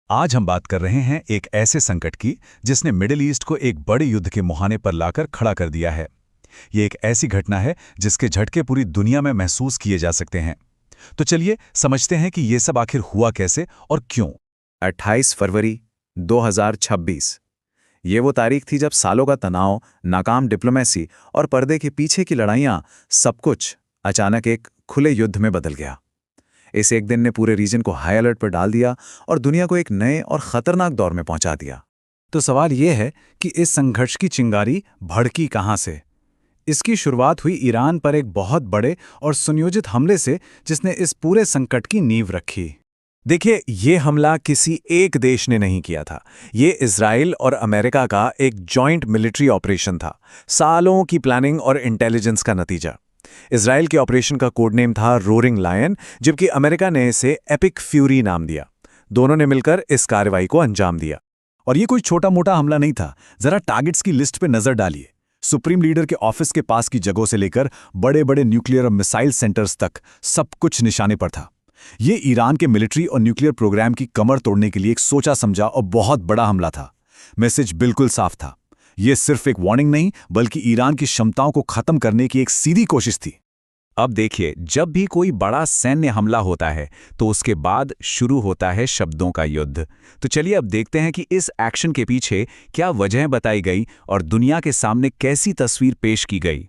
आज हम बात कर रहे हैं एक ऐसे संकट की जिसने मिडिल ईस्ट को एक बड़े युद्ध के मुहाने पर लाकर खड़ा कर दिया है। ये एक ऐसी घटना है जिसके झटके पूरी दुनिया में महसूस किए जा सकते हैं। तो चलिए समझते हैं कि ये सब आखिर हुआ कैसे और क्यों। 28 फरवरी 2026। ये वो तारीख थी जब सालों का तनाव, नाकाम डिप्लोमेसी और पर्दे के पीछे की लड़ाइयां, सब कुछ अचानक एक खुले युद्ध में बदल गया। इस एक दिन ने पूरे रीजन को हाई अलर्ट पर डाल दिया और दुनिया को एक नए और खतरनाक दौर में पहुंचा दिया। तो सवाल ये है कि इस संघर्ष की चिंगारी भड़की कहां से? इसकी शुरुआत हुई ईरान पर एक बहुत बड़े और सुनियोजित हमले से, जिसने इस पूरे संकट की नींव रखी। देखिए, ये हमला किसी एक देश ने नहीं किया था। ये इजराइल और अमेरिका का एक जॉइंट मिलिट्री ऑपरेशन था, सालों की प्लानिंग और इंटेलिजेंस का नतीजा। इजराइल के ऑपरेशन का कोड नेम था रोरिंग लायन, जबकि अमेरिका ने इसे एपिक फ्यूरी नाम दिया। दोनों ने मिलकर इस कार्रवाई को अंजाम दिया। और ये कोई छोटा मोटा हमला नहीं था। जरा टारगेट्स की लिस्ट पे नजर डालिए। सुप्रीम लीडर के ऑफिस के पास की जगहों से लेकर बड़े बड़े न्यूक्लियर और मिसाइल सेंटर्स तक सब कुछ निशाने पर था। ये ईरान के मिलिट्री और न्यूक्लियर प्रोग्राम की कमर तोड़ने के लिए एक सोचा समझा और बहुत बड़ा हमला था। मैसेज बिल्कुल साफ था। ये सिर्फ एक वार्निंग नहीं, बल्कि ईरान की क्षमताओं को खत्म करने की एक सीधी कोशिश थी। अब देखिए, जब भी कोई बड़ा सैन्य हमला होता है तो उसके बाद शुरू होता है शब्दों का युद्ध। तो चलिए अब देखते हैं कि इस एक्शन के पीछे क्या वजह बताई गई और दुनिया के सामने कैसी तस्वीर पेश की गई।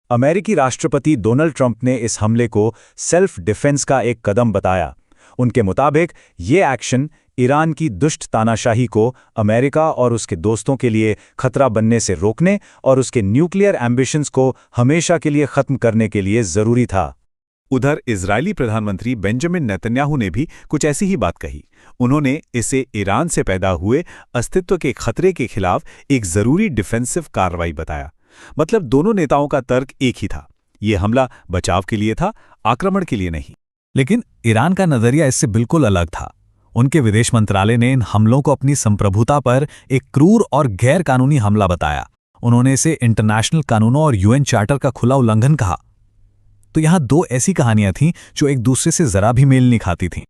अमेरिकी राष्ट्रपति डोनाल्ड ट्रंप ने इस हमले को सेल्फ डिफेंस का एक कदम बताया। उनके मुताबिक ये एक्शन ईरान की दुष्ट तानाशाही को अमेरिका और उसके दोस्तों के लिए खतरा बनने से रोकने और उसके न्यूक्लियर एम्बिशंस को हमेशा के लिए खत्म करने के लिए जरूरी था। उधर इजरायली प्रधानमंत्री बेंजामिन नेतन्याहू ने भी कुछ ऐसी ही बात कही। उन्होंने इसे ईरान से पैदा हुए अस्तित्व के खतरे के खिलाफ एक जरूरी डिफेंसिव कार्रवाई बताया। मतलब दोनों नेताओं का तर्क एक ही था, ये हमला बचाव के लिए था, आक्रमण के लिए नहीं। लेकिन ईरान का नजरिया इससे बिल्कुल अलग था। उनके विदेश मंत्रालय ने इन हमलों को अपनी संप्रभुता पर एक क्रूर और गैर कानूनी हमला बताया। उन्होंने इसे इंटरनेशनल कानूनों और यूएन चार्टर का खुला उल्लंघन कहा। तो यहां दो ऐसी कहानियां थीं जो एक दूसरे से जरा भी मेल नहीं खाती थीं।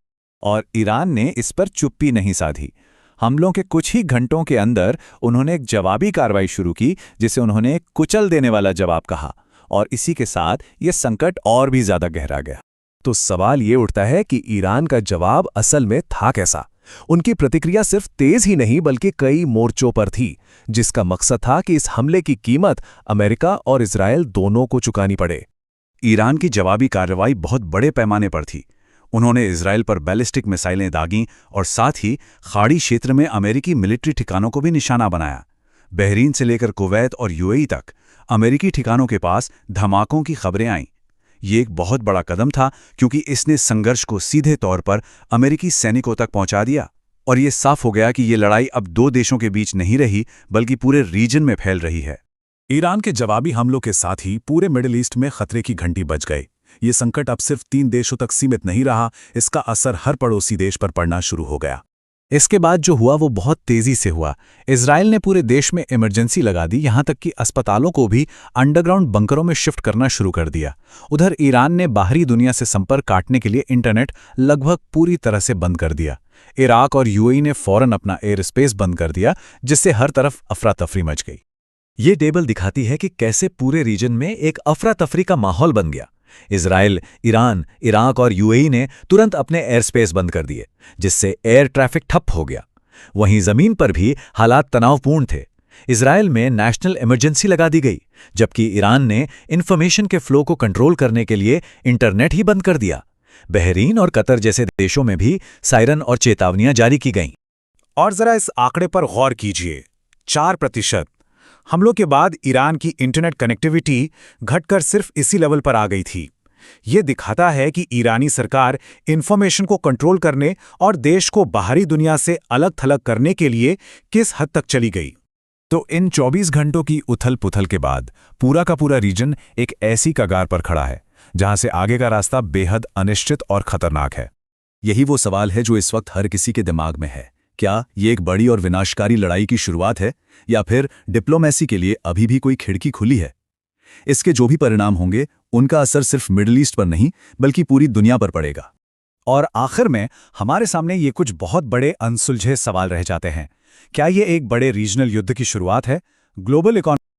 और ईरान ने इस पर चुप्पी नहीं साधी। हमलों के कुछ ही घंटों के अंदर उन्होंने एक जवाबी कार्रवाई शुरू की, जिसे उन्होंने एक कुचल देने वाला जवाब कहा। और इसी के साथ ये संकट और भी ज्यादा गहरा गया। तो सवाल ये उठता है कि ईरान का जवाब असल में था कैसा? उनकी प्रतिक्रिया सिर्फ तेज ही नहीं बल्कि कई मोर्चों पर थी, जिसका मकसद था कि इस हमले की कीमत अमेरिका और इजराइल दोनों को चुकानी पड़े। ईरान की जवाबी कार्रवाई बहुत बड़े पैमाने पर थी। उन्होंने इजराइल पर बैलिस्टिक मिसाइलें दागीं और साथ ही खाड़ी क्षेत्र में अमेरिकी मिलिट्री ठिकानों को भी निशाना बनाया। बहरीन से लेकर कुवैत और यूएई तक अमेरिकी ठिकानों के पास धमाकों की खबरें आईं। ये एक बहुत बड़ा कदम था, क्योंकि इसने संघर्ष को सीधे तौर पर अमेरिकी सैनिकों तक पहुंचा दिया। और ये साफ हो गया कि ये लड़ाई अब दो देशों के बीच नहीं रही, बल्कि पूरे रीजन में फैल रही है। ईरान के जवाबी हमलों के साथ ही पूरे मिडिल ईस्ट में खतरे की घंटी बज गई। ये संकट अब सिर्फ 3 देशों तक सीमित नहीं रहा, इसका असर हर पड़ोसी देश पर पड़ना शुरू हो गया। इसके बाद जो हुआ वो बहुत तेजी से हुआ। इजराइल ने पूरे देश में इमरजेंसी लगा दी, यहां तक कि अस्पतालों को भी अंडरग्राउंड बंकरों में शिफ्ट करना शुरू कर दिया। उधर ईरान ने बाहरी दुनिया से संपर्क काटने के लिए इंटरनेट लगभग पूरी तरह से बंद कर दिया। इराक और यूएई ने फौरन अपना एयर स्पेस बंद कर दिया, जिससे हर तरफ अफरा तफरी मच गई। ये टेबल दिखाती है कि कैसे पूरे रीजन में एक अफरा तफरी का माहौल बन गया। इजराइल, ईरान, इराक और यूएई ने तुरंत अपने एयर स्पेस बंद कर दिए, जिससे एयर ट्रैफिक ठप हो गया। वहीं जमीन पर भी हालात तनावपूर्ण थे। इजराइल में नेशनल इमरजेंसी लगा दी गई, जबकि ईरान ने इंफॉर्मेशन के फ्लो को कंट्रोल करने के लिए इंटरनेट ही बंद कर दिया। बहरीन और कतर जैसे देशों में भी सायरन और चेतावनियां जारी की गईं। और जरा इस आंकड़े पर गौर कीजिए, 4%। हमलों के बाद ईरान की इंटरनेट कनेक्टिविटी घटकर सिर्फ इसी लेवल पर आ गई थी। ये दिखाता है कि ईरानी सरकार इंफॉर्मेशन को कंट्रोल करने और देश को बाहरी दुनिया से अलग थलग करने के लिए किस हद तक चली गई। तो इन 24 घंटों की उथल पुथल के बाद पूरा का पूरा रीजन एक ऐसी कगार पर खड़ा है जहां से आगे का रास्ता बेहद अनिश्चित और खतरनाक है। यही वो सवाल है जो इस वक्त हर किसी के दिमाग में है। क्या ये एक बड़ी और विनाशकारी लड़ाई की शुरुआत है, या फिर डिप्लोमेसी के लिए अभी भी कोई खिड़की खुली है? इसके जो भी परिणाम होंगे, उनका असर सिर्फ मिडिल ईस्ट पर नहीं बल्कि पूरी दुनिया पर पड़ेगा। और आखिर में हमारे सामने ये कुछ बहुत बड़े अनसुलझे सवाल रह जाते हैं। क्या ये एक बड़े रीजनल युद्ध की शुरुआत है? Global economy